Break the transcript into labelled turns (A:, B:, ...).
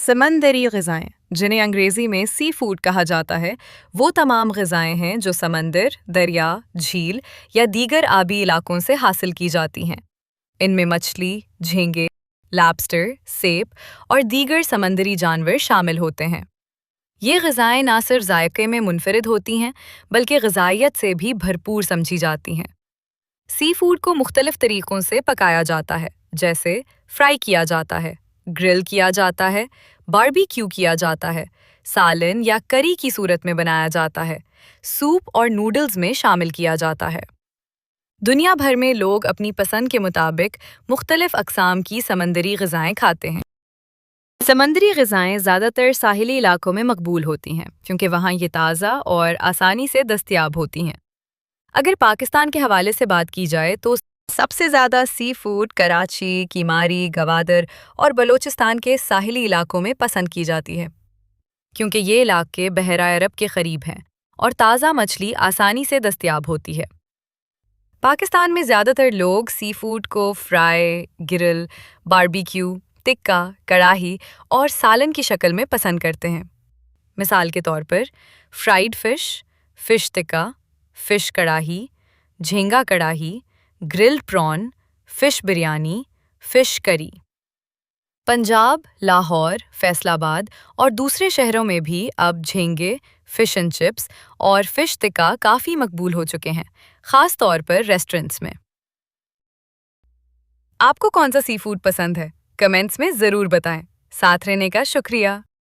A: سمندری غذائیں جنہیں انگریزی میں سی فوڈ کہا جاتا ہے وہ تمام غذائیں ہیں جو سمندر، دریا، جھیل یا دیگر آبی علاقوں سے حاصل کی جاتی ہیں۔ ان میں مچھلی، جھینگے، لابسٹر، سیپ اور دیگر سمندری جانور شامل ہوتے ہیں۔ یہ غذائیں نہ صرف ذائقے میں منفرد ہوتی ہیں بلکہ غذائیت سے بھی بھرپور سمجھی جاتی ہیں۔ سی فوڈ کو مختلف طریقوں سے پکایا جاتا ہے، جیسے فرائی کیا جاتا ہے، گرل کیا جاتا ہے، باربی کیو کیا جاتا ہے، سالن یا کری کی صورت میں بنایا جاتا ہے، سوپ اور نوڈلز میں شامل کیا جاتا ہے۔ دنیا بھر میں لوگ اپنی پسند کے مطابق مختلف اقسام کی سمندری غذائیں کھاتے ہیں۔ سمندری غذائیں زیادہ تر ساحلی علاقوں میں مقبول ہوتی ہیں کیونکہ وہاں یہ تازہ اور آسانی سے دستیاب ہوتی ہیں۔ اگر پاکستان کے حوالے سے بات کی جائے تو سب سے زیادہ سی فوڈ کراچی، کیماری، گوادر اور بلوچستان کے ساحلی علاقوں میں پسند کی جاتی ہے، کیونکہ یہ علاقے بحیرہ عرب کے قریب ہیں اور تازہ مچھلی آسانی سے دستیاب ہوتی ہے۔ پاکستان میں زیادہ تر لوگ سی فوڈ کو فرائی، گرل، باربیکیو، ٹکا، کڑاہی اور سالن کی شکل میں پسند کرتے ہیں۔ مثال کے طور پر fried fish, fish tikka, fish karahi, جھینگا karahi, grilled prawn, fish biryani, fish curry. Punjab, Lahore, Faisal آباد اور دوسرے شہروں میں بھی اب جھینگے، فش اینڈ چپس اور فش ٹکا کافی مقبول ہو چکے ہیں، خاص طور پر ریسٹورنٹس میں۔ آپ کو کون سا سی فوڈ پسند ہے؟ کمنٹس میں ضرور بتائیں۔ ساتھ رہنے کا شکریہ۔